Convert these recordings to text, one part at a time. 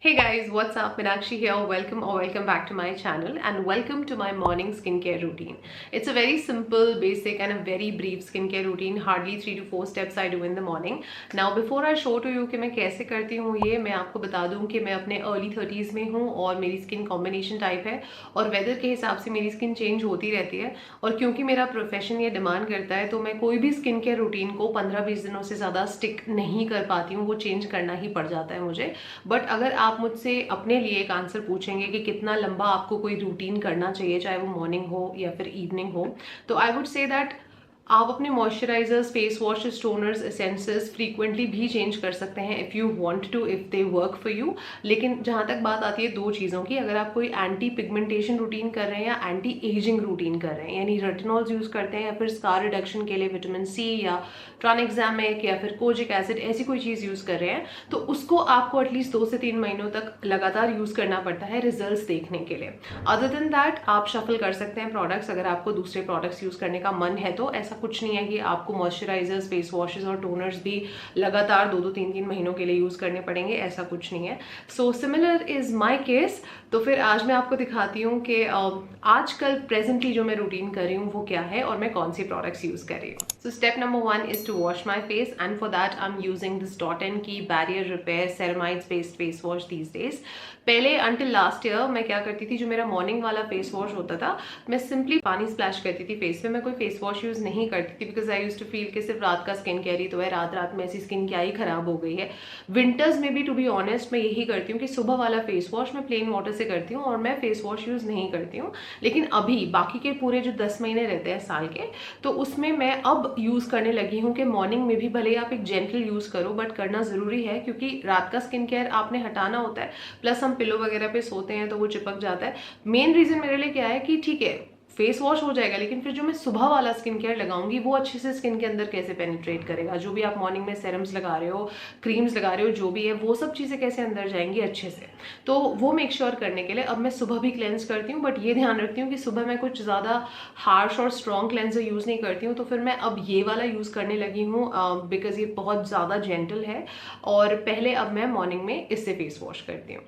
Hey guys, what's up? Meenakshi here. Welcome back to my channel and welcome to my morning skincare routine. It's a very simple, basic and a very brief skincare routine. Hardly 3 to 4 steps I do in the morning. Now before I show to you कि मैं कैसे करती हूँ ये मैं आपको बता दूँ कि मैं अपने अर्ली 30s में हूँ और मेरी स्किन कॉम्बिनेशन टाइप है और वेदर के हिसाब से मेरी स्किन चेंज होती रहती है और क्योंकि मेरा प्रोफेशन ये डिमांड करता है तो मैं कोई भी स्किन केयर रूटीन को 15-20 दिनों से ज़्यादा स्टिक नहीं कर पाती हूँ, वो चेंज करना ही पड़ जाता है मुझे। बट अगर आप मुझसे अपने लिए एक आंसर पूछेंगे कि कितना लंबा आपको कोई रूटीन करना चाहिए, चाहे वो मॉर्निंग हो या फिर इवनिंग हो, तो आई वुड से दैट आप अपने moisturizers, face wash, toners, essences frequently भी चेंज कर सकते हैं if you want to, if they work for you. लेकिन जहाँ तक बात आती है दो चीज़ों की, अगर आप कोई एंटी पिगमेंटेशन रूटीन कर रहे हैं या एंटी एजिंग रूटीन कर रहे हैं, यानी रेटिनॉल्स यूज़ करते हैं या फिर स्कार रिडक्शन के लिए विटामिन सी या ट्रानेक्सामिक या फिर कोजिक एसिड ऐसी कोई चीज़ यूज़ कर रहे हैं, तो उसको आपको एटलीस्ट 2 से 3 महीनों तक लगातार यूज़ करना पड़ता है रिजल्ट्स देखने के लिए। अदर देन दैट आप शफल कर सकते हैं प्रोडक्ट्स अगर आपको दूसरे प्रोडक्ट्स यूज़ करने का मन है तो। ऐसा कुछ नहीं है कि आपको मॉइस्चराइजर्स, फेस वॉशेस और टोनर्स भी लगातार 2-2 3-3 महीनों के लिए यूज़ करने पड़ेंगे, ऐसा कुछ नहीं है। So similar is my case. तो फिर आज मैं आपको दिखाती हूँ कि आजकल प्रेजेंटली जो मैं रूटीन कर रही हूँ वो क्या है और मैं कौन सी प्रोडक्ट्स यूज़ कर रही हूँ। So step number 1 is to wash my face and for that I am using this Dot and Key barrier repair ceramides based face wash these days. पहले अंटिल लास्ट ईयर मैं क्या करती थी, जो मेरा मॉर्निंग वाला फेस वॉश होता था, मैं सिंपली पानी स्प्लैश करती थी फेस पे। मैं कोई फेस वॉश यूज नहीं करती थी because I used to feel कि सिर्फ रात का स्किन केयर ही तो है, रात रात में ऐसी स्किन क्या ही खराब हो गई है। विंटर्स में भी टू बी ऑनेस्ट मैं यही करती हूँ कि सुबह वाला फेस वॉश मैं प्लेन वाटर से करती हूँ और मैं फेस वॉश यूज नहीं करती हूँ। लेकिन अभी बाकी के पूरे जो 10 महीने रहते हैं साल के, तो उसमें मैं अब यूज करने लगी हूँ कि मॉर्निंग में भी भले आप एक जेंटल यूज करो बट करना जरूरी है, क्योंकि रात का स्किन केयर आपने हटाना होता है, प्लस हम पिलो वगैरह पे सोते हैं तो वो चिपक जाता है। मेन रीजन मेरे लिए क्या है कि ठीक है फेस वॉश हो जाएगा, लेकिन फिर जो मैं सुबह वाला स्किन केयर लगाऊंगी वो अच्छे से स्किन के अंदर कैसे पेनिट्रेट करेगा। जो भी आप मॉर्निंग में सेरम्स लगा रहे हो, क्रीम्स लगा रहे हो, जो भी है वो सब चीज़ें कैसे अंदर जाएंगी अच्छे से, तो वो मेक श्योर करने के लिए अब मैं सुबह भी क्लेंस करती हूँ। बट ये ध्यान रखती हूँ कि सुबह मैं कुछ ज़्यादा हार्श और स्ट्रॉन्ग क्लेंजर यूज़ नहीं करती हूँ, तो फिर मैं अब ये वाला यूज़ करने लगी हूँ बिकॉज ये बहुत ज़्यादा जेंटल है। और पहले अब मैं मॉर्निंग में इससे फेस वॉश करती हूँ।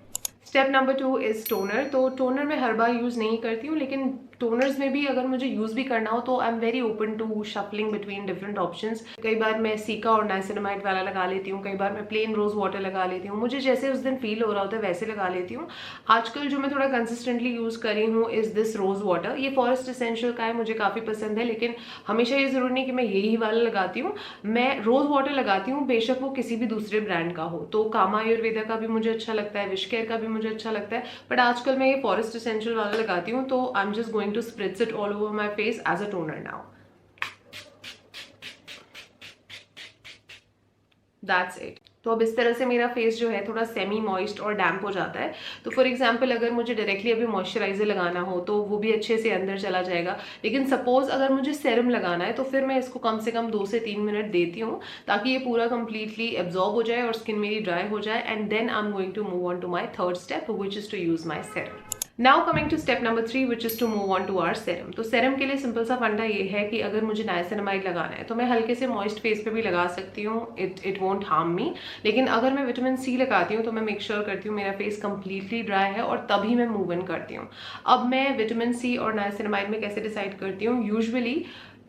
Step number 2 is toner. तो टोनर मैं हर बार यूज़ नहीं करती हूँ, लेकिन टोनर्स में भी अगर मुझे यूज़ भी करना हो तो I am very open to shuffling between different options. कई बार मैं सीका और नाइसिनामाइड वाला लगा लेती हूँ, कई बार मैं प्लेन रोज वाटर लगा लेती हूँ, मुझे जैसे उस दिन फील हो रहा होता है वैसे लगा लेती हूँ। आजकल जो मैं थोड़ा कंसिस्टेंटली यूज़ कर रही हूँ इज दिस रोज वाटर। ये फॉरेस्ट एसेंशियल का है, मुझे काफ़ी पसंद है, लेकिन हमेशा ये ज़रूरी नहीं कि मैं यही वाला लगाती हूँ। मैं रोज वाटर लगाती हूँ, बेशक वो किसी भी दूसरे ब्रांड का हो। तो कामा आयुर्वेदा का भी मुझे अच्छा लगता है, विश केयर का भी मुझे अच्छा लगता है, बट आजकल मैं ये फॉरेस्ट एसेंशियल वाला लगाती हूँ। तो I am just going to spritz it all over my face as a toner now. That's it. तो अब इस तरह से मेरा फेस जो है थोड़ा सेमी मॉइस्ट और डैम्प हो जाता है। तो फॉर एग्जांपल अगर मुझे डायरेक्टली अभी मॉइस्चराइजर लगाना हो तो वो भी अच्छे से अंदर चला जाएगा, लेकिन सपोज अगर मुझे सेरम लगाना है तो फिर मैं इसको कम से कम 2 से 3 मिनट देती हूँ ताकि ये पूरा कंप्लीटली एब्जॉर्ब हो जाए और स्किन मेरी ड्राई हो जाए। And then I am going to move on to my third step which is to use my serum. Now coming to step number 3 which is to move on to our serum. तो serum के लिए simple सा फंडा ये है कि अगर मुझे नाइसिनामाइड लगाना है तो मैं हल्के से मॉइस्ट फेस पे भी लगा सकती हूँ, इट वोंट हार्म मी। लेकिन अगर मैं विटामिन सी लगाती हूँ तो मैं मेक श्योर करती हूँ मेरा फेस कंप्लीटली ड्राई है और तभी मैं मूव इन करती हूँ। अब मैं विटामिन सी और नाइसिनामाइड में कैसे डिसाइड करती हूँ, यूजुअली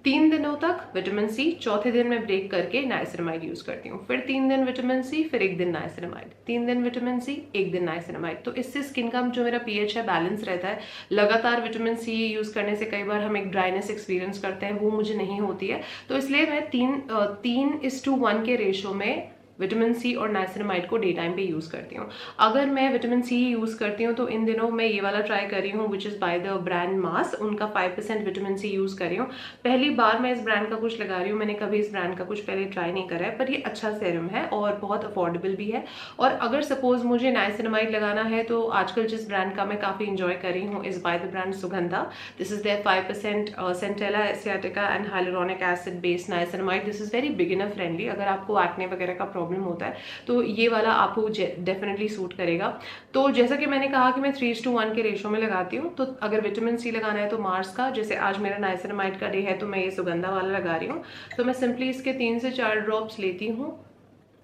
3 दिनों तक विटामिन सी, चौथे दिन मैं ब्रेक करके नाइसिनामाइड यूज करती हूँ, फिर 3 दिन विटामिन सी, फिर 1 दिन नाइसिनामाइड, 3 दिन विटामिन सी, 1 दिन नाइसिनामाइड। तो इससे स्किन का जो मेरा पीएच है बैलेंस रहता है। लगातार विटामिन सी यूज करने से कई बार हम एक ड्राइनेस एक्सपीरियंस करते हैं, वो मुझे नहीं होती है। तो इसलिए मैं 3:1 के रेशो में विटामिन सी और नाइसिनामाइड को डे टाइम पे यूज करती हूँ। अगर मैं विटामिन सी यूज करती हूँ तो इन दिनों मैं ये वाला ट्राई कर रही हूँ which is by the brand Mars, उनका 5% विटामिन सी यूज कर रही हूँ। पहली बार मैं इस ब्रांड का कुछ लगा रही हूँ, मैंने कभी इस ब्रांड का कुछ पहले ट्राई नहीं करा है, पर ये अच्छा सेरम है और बहुत अफोर्डेबल भी है। और अगर सपोज मुझे नाइसिनामाइड लगाना है तो आजकल जिस ब्रांड का मैं काफी इंजॉय कर रही हूँ is by the brand Sugandha. This is their 5% centella asiatica and hyaluronic acid based niacinamide. This is very beginner friendly. अगर आपको एक्ने वगैरह का प्रॉब्लम होता है तो ये वाला आपको डेफिनेटली सूट करेगा। तो जैसा कि मैंने कहा कि मैं 3:1 के रेशो में लगाती हूँ, तो अगर विटामिन सी लगाना है तो मार्स का, जैसे आज मेरा नाइसिनामाइड का डे है तो मैं ये सुगंधा वाला लगा रही हूँ। तो मैं सिंपली इसके 3 से 4 ड्रॉप्स लेती हूँ,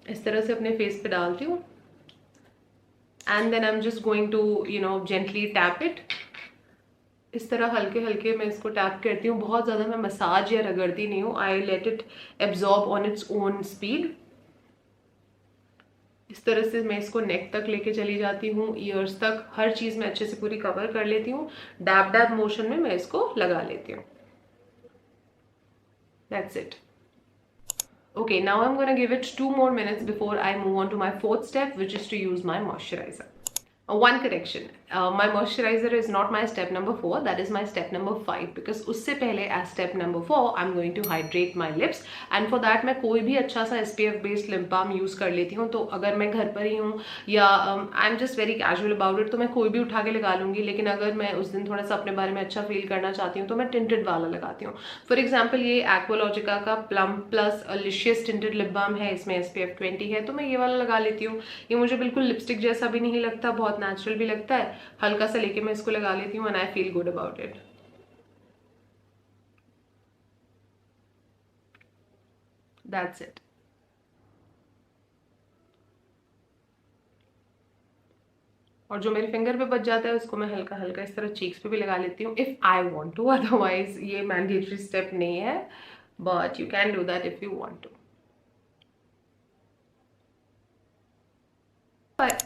इस तरह से अपने फेस पे डालती हूँ and then I am just going to gently tap it. इस तरह हल्के हल्के मैं इसको टैप करती हूँ, बहुत ज़्यादा मैं मसाज या रगड़ती नहीं हूँ। I let it absorb on its own speed. इस तरह से मैं इसको नेक तक लेके चली जाती हूँ, ईयर्स तक, हर चीज़ मैं अच्छे से पूरी कवर कर लेती हूँ। डैब डैब मोशन में मैं इसको लगा लेती हूँ। That's it. Okay, now I'm gonna give it 2 more minutes before I move on to my fourth step, which is to use my moisturizer. One correction, my moisturizer is not my step number 4, that is my step number 5, because उससे पहले as step number 4 I'm going to hydrate my lips, and for that मैं कोई भी अच्छा सा SPF based lip balm use कर लेती हूँ। तो अगर मैं घर पर ही हूँ या आई am just very casual about it, तो मैं कोई भी उठा के लगा लूँगी, लेकिन अगर मैं उस दिन थोड़ा सा अपने बारे में अच्छा फील करना चाहती हूँ तो मैं टिंटेड वाला लगाती हूँ। फॉर एग्जाम्पल ये एक्वालॉजिका का plum plus luscious tinted lip balm है, इसमें SPF 20 है, तो मैं ये वाला लगा लेती हूँ। ये मुझे बिल्कुल लिपस्टिक जैसा भी नहीं लगता, बहुत नेचुरल भी लगता है, हल्का सा लेके मैं इसको लगा लेती हूँ and I feel good about it. That's it. और जो मेरे फिंगर पे बच जाता है उसको मैं हल्का हल्का इस तरह चीक्स पे भी लगा लेती हूँ if I want to, otherwise ये मैंडेटरी स्टेप नहीं है, but you can do that if you want to.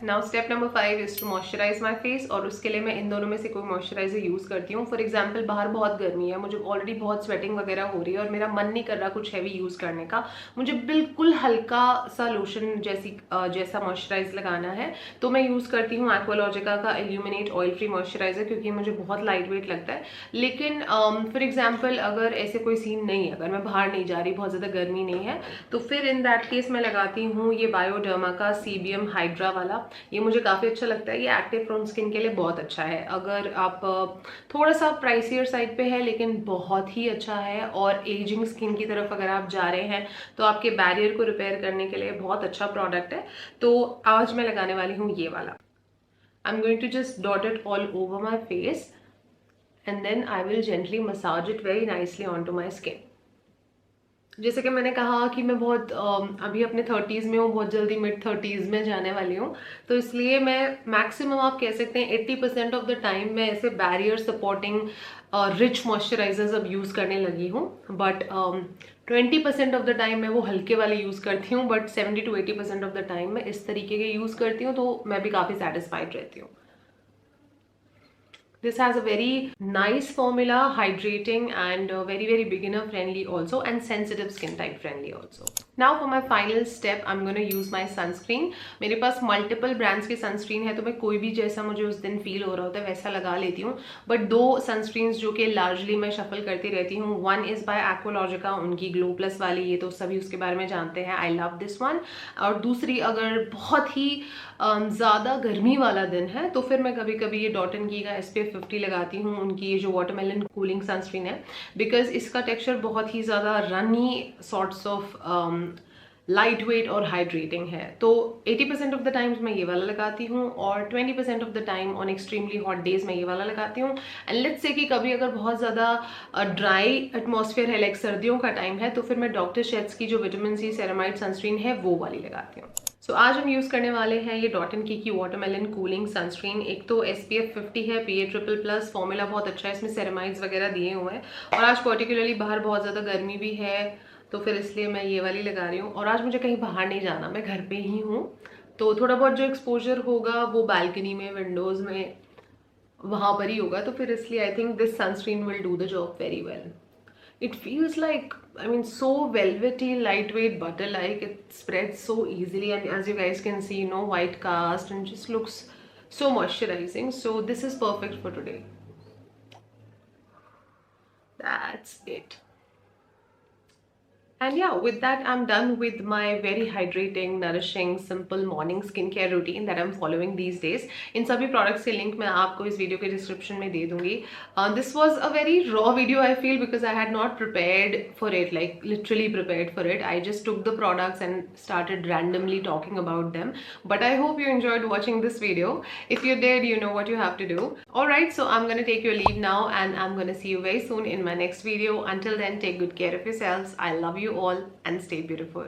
Now step number 5 is to moisturize my face, और उसके लिए मैं इन दोनों में से कोई मॉइस्चराइजर यूज़ करती हूँ। फॉर एग्जाम्पल बाहर बहुत गर्मी है, मुझे ऑलरेडी बहुत स्वेटिंग वगैरह हो रही है और मेरा मन नहीं कर रहा कुछ हैवी यूज़ करने का, मुझे बिल्कुल हल्का सा लोशन जैसा मॉइस्चराइज लगाना है, तो मैं यूज़ करती हूँ एक्वालॉजिका का इल्यूमिनेट ऑयल फ्री मॉइस्चराइजर, क्योंकि मुझे बहुत लाइट वेट लगता है। लेकिन फॉर एग्जाम्पल अगर ऐसे कोई सीन नहीं है, अगर मैं बाहर नहीं जा रही, बहुत ज़्यादा गर्मी नहीं है, तो फिर इन दैट केस मैं लगाती हूँ ये बायोडर्मा का CBM हाइड्रा वाला। ये मुझे काफ़ी अच्छा लगता है, ये एक्टिव प्रोन स्किन के लिए बहुत अच्छा है। अगर आप थोड़ा सा प्राइसियर साइड पे है लेकिन बहुत ही अच्छा है, और एजिंग स्किन की तरफ अगर आप जा रहे हैं तो आपके बैरियर को रिपेयर करने के लिए बहुत अच्छा प्रोडक्ट है। तो आज मैं लगाने वाली हूँ ये वाला। I am going to just dot it all over my face and then I will gently massage it very nicely on to my skin. जैसे कि मैंने कहा कि मैं बहुत अभी अपने 30s में हूँ, बहुत जल्दी मिड 30s में जाने वाली हूँ, तो इसलिए मैं मैक्सिमम आप कह सकते हैं 80% ऑफ द टाइम मैं ऐसे बैरियर सपोर्टिंग रिच मॉइस्चराइजर्स अब यूज़ करने लगी हूँ। बट 20% ऑफ द टाइम मैं वो हल्के वाले यूज़ करती हूँ, but 70 to 80% of the time मैं इस तरीके के यूज़ करती हूँ, तो मैं भी काफ़ी सेटिस्फाइड रहती हूँ। This has a very nice formula, hydrating and very beginner friendly also, and sensitive skin type friendly also. Now for my final step, I'm going to use my sunscreen. मेरे पास multiple brands की sunscreen है, तो मैं कोई भी जैसा मुझे उस दिन feel हो रहा होता है वैसा लगा लेती हूँ। But 2 sunscreens जो कि largely मैं shuffle करती रहती हूँ, one is by Aqualogica, उनकी Glow Plus वाली, ये तो सभी उसके बारे में जानते हैं, I love this one। और दूसरी अगर बहुत ही ज़्यादा गर्मी वाला दिन है तो फिर मैं कभी कभी ये डॉट एंड की का SPF 50 लगाती हूँ, उनकी ये जो वाटरमेलन कूलिंग सनस्क्रीन है, बिकॉज इसका टेक्सचर बहुत ही ज़्यादा runny sorts of light weight और हाइड्रेटिंग है। तो 80% ऑफ द टाइम्स मैं ये वाला लगाती हूँ, और 20% of the time on extremely hot days मैं ये वाला लगाती हूँ। एंड लेट्स से कि कभी अगर बहुत ज़्यादा ड्राई एटमॉस्फेयर है, लाइक सर्दियों का टाइम है, तो फिर मैं डॉक्टर शेट्स की जो विटामिन C सेरामाइड सनस्क्रीन है वो वाली लगाती हूँ। सो आज हम यूज़ करने वाले हैं ये डॉट एंड की वाटरमेलन कूलिंग सनस्क्रीन। एक तो SPF 50 है, PA++, फॉर्मूला बहुत अच्छा है, इसमें सेरामाइड्स वगैरह दिए हुए हैं, और आज पर्टिकुलरली बाहर बहुत ज़्यादा गर्मी भी है, तो फिर इसलिए मैं ये वाली लगा रही हूँ। और आज मुझे कहीं बाहर नहीं जाना, मैं घर पे ही हूँ, तो थोड़ा बहुत जो एक्सपोजर होगा वो बालकनी में, विंडोज़ में, वहाँ पर ही होगा, तो फिर इसलिए I think this sunscreen will do the job very well. It feels like, I mean, so velvety, lightweight, butter-like. It spreads so easily, and as you guys can see, no white cast, and just looks so moisturizing. So this is perfect for today. That's it. And yeah, with that, I'm done with my very hydrating, nourishing, simple morning skincare routine that I'm following these days. इन सभी products के link मैं आपको इस video के description में दे दूँगी. This was a very raw video, I feel, because I had not prepared for it, like literally prepared for it. I just took the products and started randomly talking about them. But I hope you enjoyed watching this video. If you did, you know what you have to do. Alright, so I'm gonna take your leave now, and I'm gonna see you very soon in my next video. Until then, take good care of yourselves. I love you all, and stay beautiful.